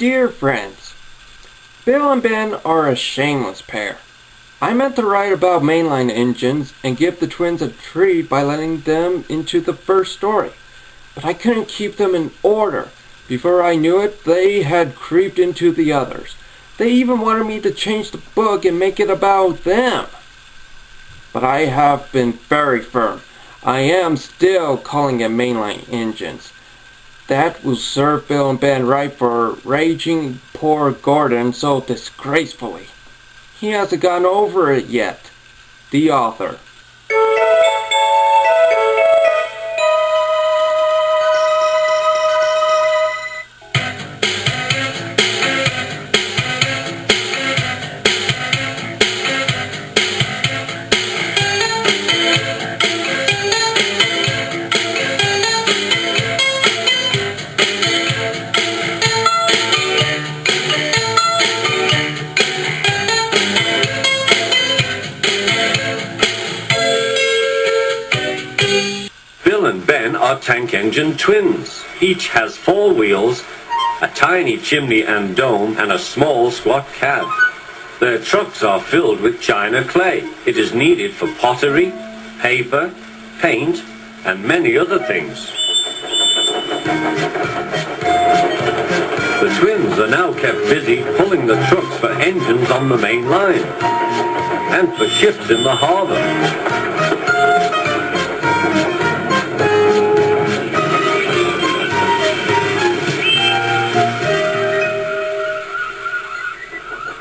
Dear friends, Bill and Ben are a shameless pair. I meant to write about mainline engines and give the twins a treat by letting them into the first story, but I couldn't keep them in order. Before I knew it, they had creeped into the others. They even wanted me to change the book and make it about them. But I have been very firm. I am still calling it mainline engines. That will serve Bill and Ben right for raging poor Gordon so disgracefully. He hasn't gotten over it yet. The author. Bill and Ben are tank engine twins. Each has 4 wheels, a tiny chimney and dome, and a small squat cab. Their trucks are filled with china clay. It is needed for pottery, paper, paint, and many other things. The twins are now kept busy pulling the trucks for engines on the main line and for ships in the harbor.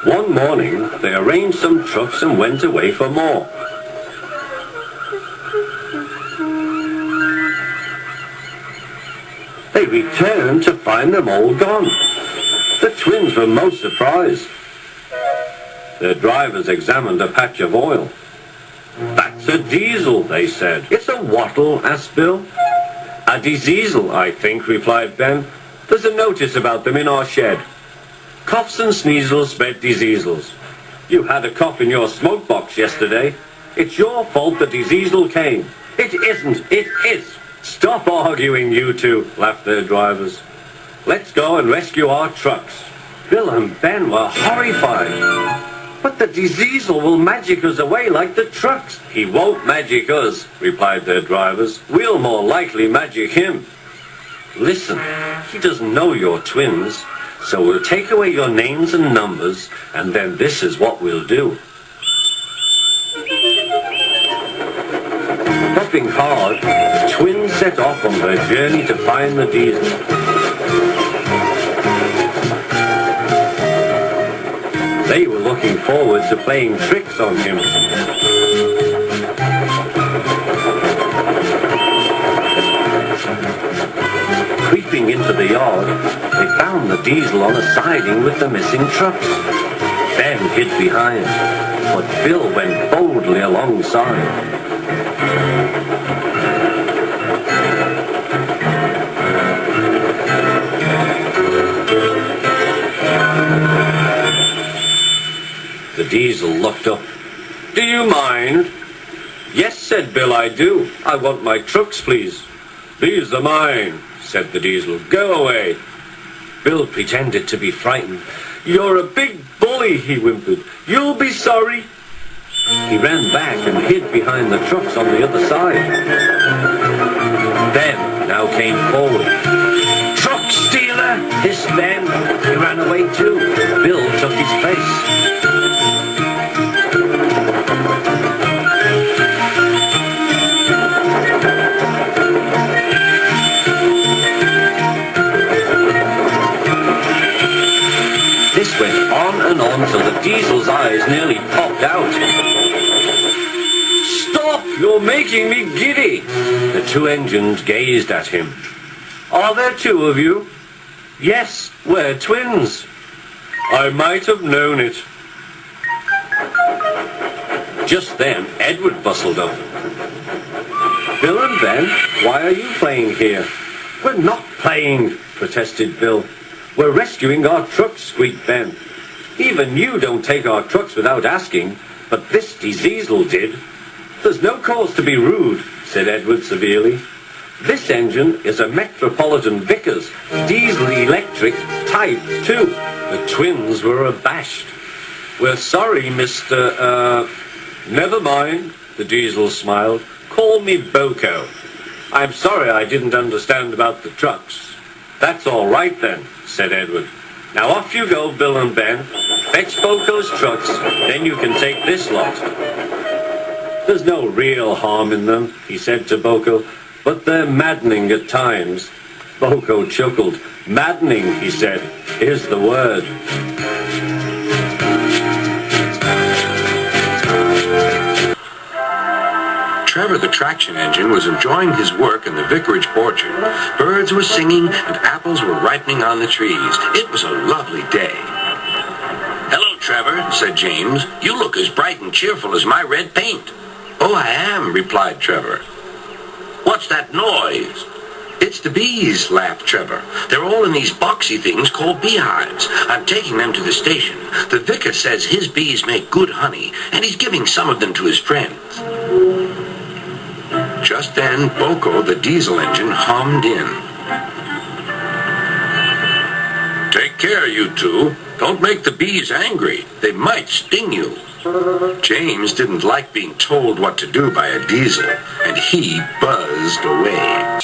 One morning, they arranged some trucks and went away for more. They returned to find them all gone. The twins were most surprised. Their drivers examined a patch of oil. "That's a diesel," they said. "It's a wattle?" asked Bill. "A diesel, I think," replied Ben. "There's a notice about them in our shed. Coughs and sneezels bet diesels. You had a cough in your smoke box yesterday. It's your fault the diesel came." "It isn't, it is." "Stop arguing, you two," laughed their drivers. "Let's go and rescue our trucks." Bill and Ben were horrified. "But the diesel will magic us away like the trucks." "He won't magic us," replied their drivers. "We'll more likely magic him." "Listen, he doesn't know you're twins. So we'll take away your names and numbers, and then this is what we'll do." Puffing hard, the twins set off on their journey to find the diesel. They were looking forward to playing tricks on him. Creeping into the yard, they found the diesel on a siding with the missing trucks. Ben hid behind, but Bill went boldly alongside. The diesel looked up. "Do you mind?" "Yes," said Bill, "I do. I want my trucks, please." "These are mine," said the diesel. "Go away." Bill pretended to be frightened. "You're a big bully," he whimpered. "You'll be sorry." He ran back and hid behind the trucks on the other side. Ben now came forward. "Truck stealer!" hissed Ben. He ran away too. Bill took his place. This went on till the diesel's eyes nearly popped out. "Stop! You're making me giddy!" The 2 engines gazed at him. "Are there 2 of you?" "Yes, we're twins." "I might have known it." Just then, Edward bustled up. "Bill and Ben, why are you playing here?" "We're not playing," protested Bill. "We're rescuing our trucks," squeaked Ben. "Even you don't take our trucks without asking, but this diesel did." "There's no cause to be rude," said Edward severely. "This engine is a Metropolitan Vickers diesel electric tight, too. The twins were abashed. "We're sorry, Mr. Never mind," the Diesel smiled. "Call me Boko. I'm sorry I didn't understand about the trucks." "That's all right then," said Edward. "Now off you go, Bill and Ben. Fix Boko's trucks, then you can take this lot." "There's no real harm in them," he said to Boko, "but they're maddening at times." Boko chuckled. "Maddening," he said, "is the word." Trevor the traction engine was enjoying his work in the vicarage orchard. Birds were singing and apples were ripening on the trees. It was a lovely day. "Hello, Trevor," said James. "You look as bright and cheerful as my red paint." "Oh, I am," replied Trevor. "What's that noise?" "It's the bees," laughed Trevor. "They're all in these boxy things called beehives. I'm taking them to the station. The vicar says his bees make good honey, and he's giving some of them to his friends." Just then, Boko, the diesel engine, hummed in. "Take care, you two. Don't make the bees angry. They might sting you." James didn't like being told what to do by a diesel, and he buzzed away.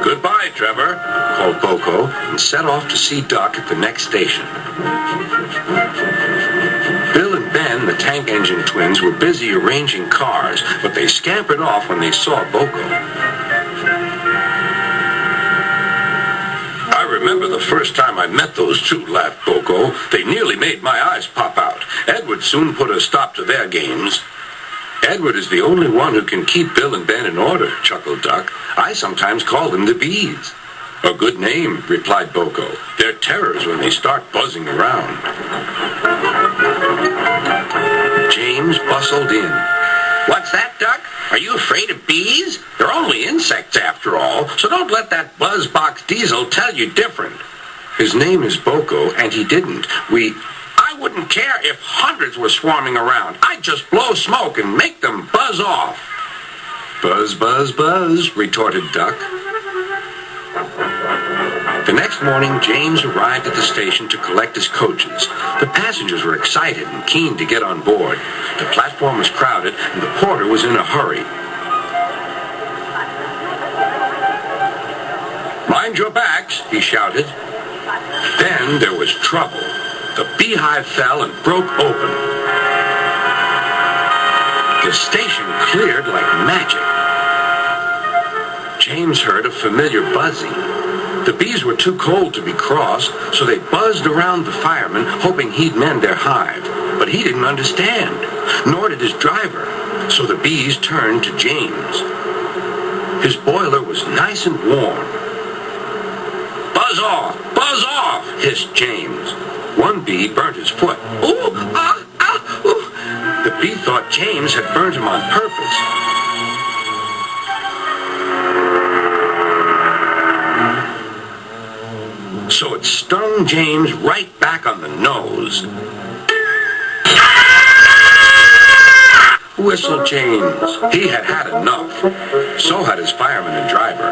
"Goodbye, Trevor," called Boko, and set off to see Duck at the next station. Bill and Ben, the tank engine twins, were busy arranging cars, but they scampered off when they saw Boko. "I remember the first time I met those two," laughed Boko. "They nearly made my eyes pop out. Edward soon put a stop to their games." "Edward is the only one who can keep Bill and Ben in order," chuckled Duck. "I sometimes call them the bees." "A good name," replied Boko. "They're terrors when they start buzzing around." James bustled in. "What's that, Duck? Are you afraid of bees? They're only insects after all, so don't let that buzzbox diesel tell you different." "His name is Boko, and he didn't. I wouldn't care if hundreds were swarming around. I'd just blow smoke and make them buzz off." "Buzz, buzz, buzz," retorted Duck. The next morning, James arrived at the station to collect his coaches. The passengers were excited and keen to get on board. The platform was crowded, and the porter was in a hurry. "Mind your backs," he shouted. Then there was trouble. The beehive fell and broke open. The station cleared like magic. James heard a familiar buzzing. The bees were too cold to be cross, so they buzzed around the fireman, hoping he'd mend their hive. But he didn't understand, nor did his driver, so the bees turned to James. His boiler was nice and warm. Buzz off, hissed James. One bee burnt his foot. "Ooh, ah, ah, ooh." The bee thought James had burnt him on purpose. So it stung James right back on the nose. Whistled James. He had had enough. So had his fireman and driver.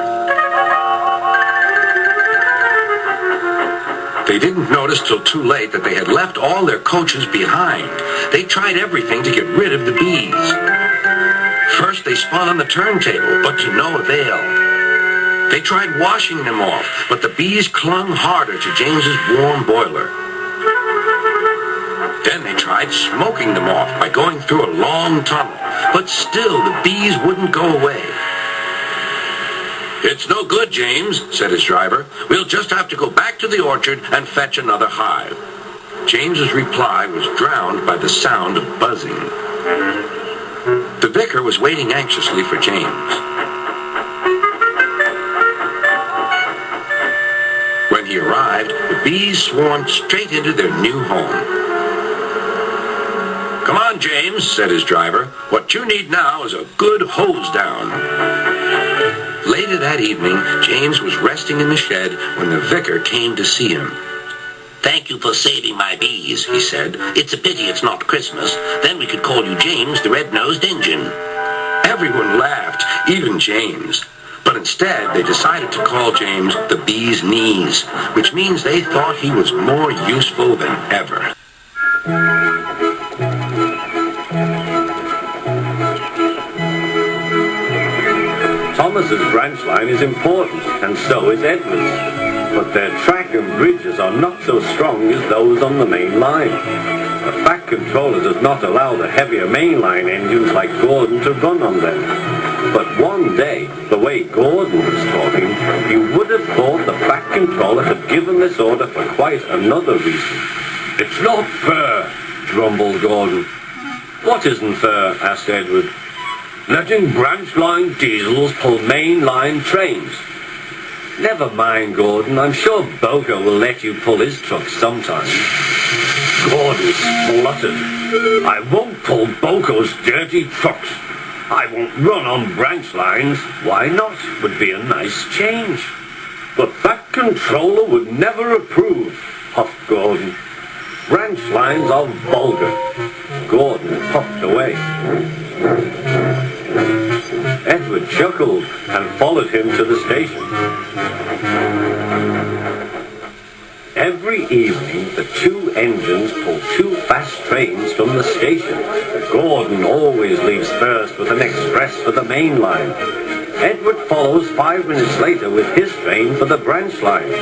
They didn't notice till too late that they had left all their coaches behind. They tried everything to get rid of the bees. First they spun on the turntable, but to no avail. They tried washing them off, but the bees clung harder to James's warm boiler. Then they tried smoking them off by going through a long tunnel, but still the bees wouldn't go away. "It's no good, James," said his driver. "We'll just have to go back to the orchard and fetch another hive." James's reply was drowned by the sound of buzzing. The vicar was waiting anxiously for James. When he arrived, the bees swarmed straight into their new home. "Come on, James," said his driver. "What you need now is a good hose down." Later that evening, James was resting in the shed when the vicar came to see him. "Thank you for saving my bees," he said. "It's a pity it's not Christmas. Then we could call you James the Red-Nosed Engine." Everyone laughed, even James. But instead, they decided to call James the Bee's Knees, which means they thought he was more useful than ever. Thomas's branch line is important, and so is Edward's. But their track and bridges are not so strong as those on the main line. The Fat Controller does not allow the heavier mainline engines like Gordon to run on them. But one day, the way Gordon was talking, you would have thought the Fat Controller had given this order for quite another reason. "It's not fair," grumbled Gordon. "What isn't fair?" asked Edward. "Letting branch line diesels pull main line trains." "Never mind, Gordon. I'm sure Boko will let you pull his truck sometime." Gordon spluttered. "I won't pull Boko's dirty trucks. I won't run on branch lines." "Why not? Would be a nice change." "The Fat Controller would never approve," huffed Gordon. "Branch lines are vulgar." Gordon puffed away. Edward chuckled and followed him to the station. Every evening, the two engines pull two fast trains from the station. Gordon always leaves first with an express for the main line. Edward follows 5 minutes later with his train for the branch line.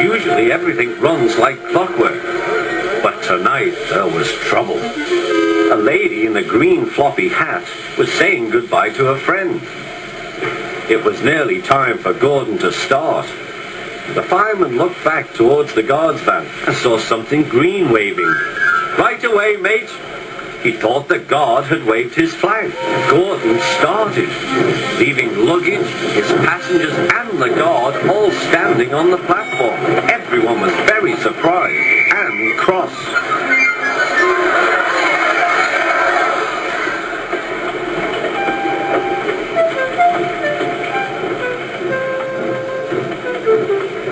Usually everything runs like clockwork, but tonight there was trouble. A lady in a green floppy hat was saying goodbye to a friend. It was nearly time for Gordon to start. The fireman looked back towards the guard's van and saw something green waving. "Right away, mate." He thought the guard had waved his flag. Gordon started, leaving luggage, his passengers and the guard all standing on the platform. Everyone was very surprised and cross.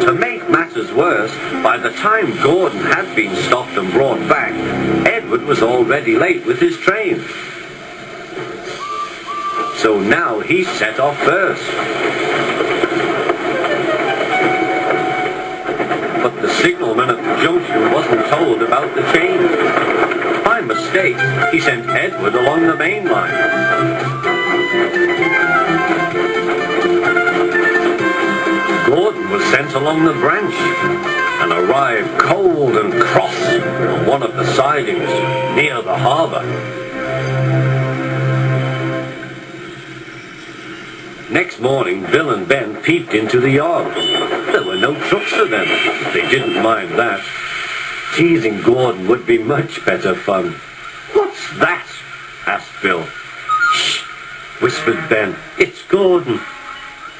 To make matters worse, by the time Gordon had been stopped and brought back, Edward was already late with his train. So now he set off first. But the signalman at the junction wasn't told about the change. By mistake, he sent Edward along the main line. Gordon was sent along the branch and arrived cold and cross on one of the sidings near the harbour. Next morning, Bill and Ben peeped into the yard. There were no trucks for them. They didn't mind that. Teasing Gordon would be much better fun. "What's that?" asked Bill. "Shh," whispered Ben. "It's Gordon."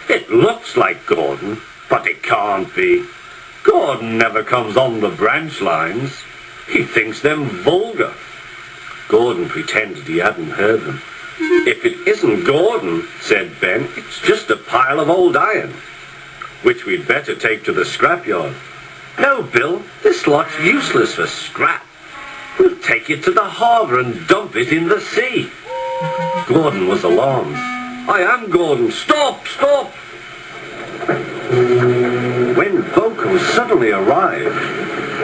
"It looks like Gordon, but it can't be. Gordon never comes on the branch lines. He thinks them vulgar." Gordon pretended he hadn't heard them. "If it isn't Gordon," said Ben, "it's just a pile of old iron, which we'd better take to the scrapyard." "No, Bill, this lot's useless for scrap. We'll take it to the harbour and dump it in the sea." Gordon was alarmed. "I am Gordon. Stop, stop!" When Boko suddenly arrived,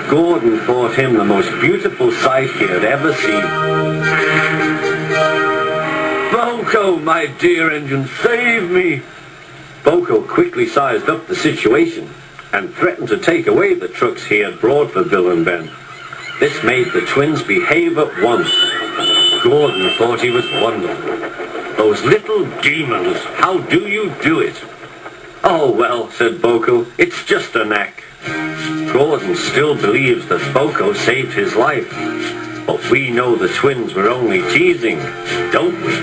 Gordon thought him the most beautiful sight he had ever seen. "Boko, my dear engine, save me!" Boko quickly sized up the situation and threatened to take away the trucks he had brought for Bill and Ben. This made the twins behave at once. Gordon thought he was wonderful. "Those little demons, how do you do it?" "Oh, well," said Boko, "it's just a knack." Gordon still believes that Boko saved his life, but we know the twins were only teasing, don't we?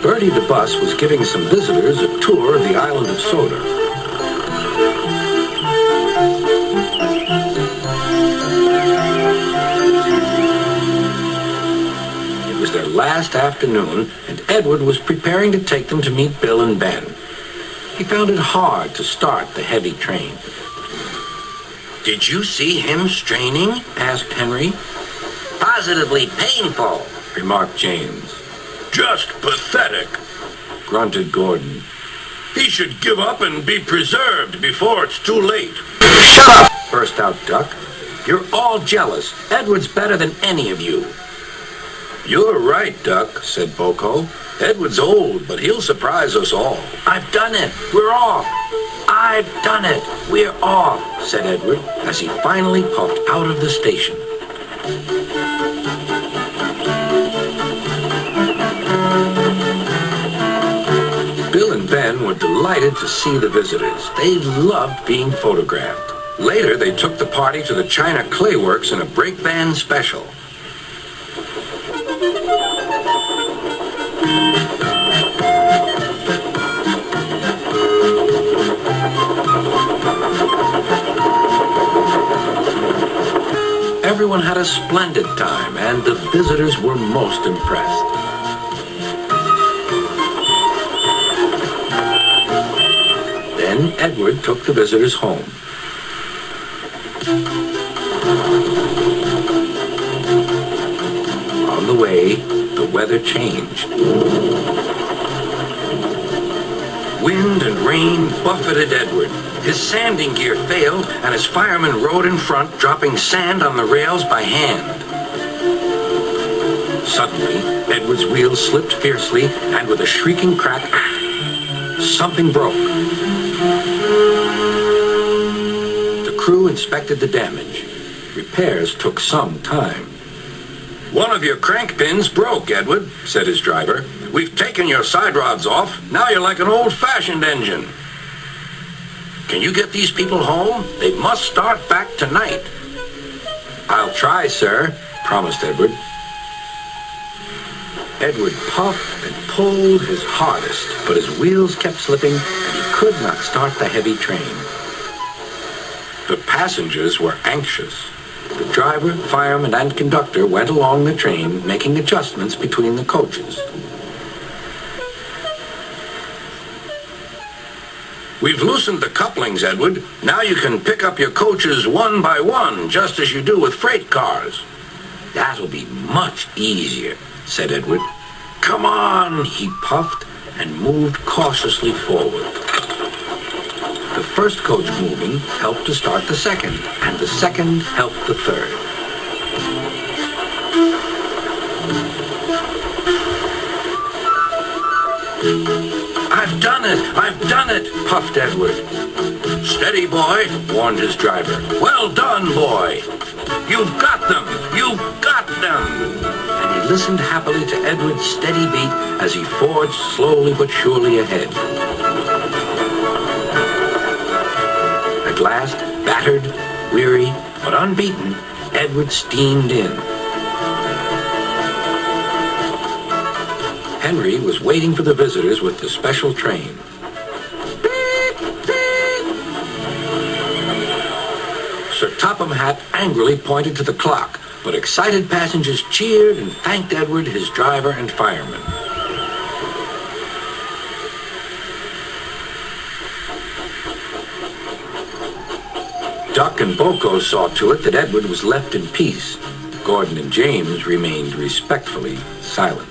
Bertie the bus was giving some visitors a tour of the island of Soda. It was their last afternoon, and Edward was preparing to take them to meet Bill and Ben. He found it hard to start the heavy train. Did you see him straining? Asked Henry. Positively painful, Remarked James. Just pathetic, Grunted Gordon. he should give up and be preserved before it's too late. Shut up! Burst out Duck. You're all jealous. Edward's better than any of you. You're right, Duck, said Boko. Edward's old, but he'll surprise us all. I've done it. We're off. I've done it. We're off, said Edward as he finally puffed out of the station. Bill and Ben were delighted to see the visitors. They loved being photographed. Later, they took the party to the China Clay Works in a break band special. Everyone had a splendid time, and the visitors were most impressed. Then Edward took the visitors home. On the way, the weather changed. Wind and rain buffeted Edward. His sanding gear failed, and his fireman rode in front, dropping sand on the rails by hand. Suddenly, Edward's wheels slipped fiercely, and with a shrieking crack, something broke. The crew inspected the damage. Repairs took some time. One of your crank pins broke, Edward, said his driver. We've taken your side rods off. Now you're like an old-fashioned engine. Can you get these people home? They must start back tonight. I'll try, sir, promised Edward. Edward puffed and pulled his hardest, but his wheels kept slipping, and he could not start the heavy train. The passengers were anxious. The driver, fireman, and conductor went along the train, making adjustments between the coaches. We've loosened the couplings, Edward. Now you can pick up your coaches one by one, just as you do with freight cars. That'll be much easier, said Edward. Come on, he puffed and moved cautiously forward. The first coach moving helped to start the second, and the second helped the third. I've done it! I've done it! Puffed Edward. Steady, boy, warned his driver. Well done, boy. You've got them! You've got them! And he listened happily to Edward's steady beat as he forged slowly but surely ahead. At last, battered, weary, but unbeaten, Edward steamed in. Henry was waiting for the visitors with the special train. Beep, beep. Sir Topham Hatt angrily pointed to the clock, but excited passengers cheered and thanked Edward, his driver, and fireman. Duck and Boko saw to it that Edward was left in peace. Gordon and James remained respectfully silent.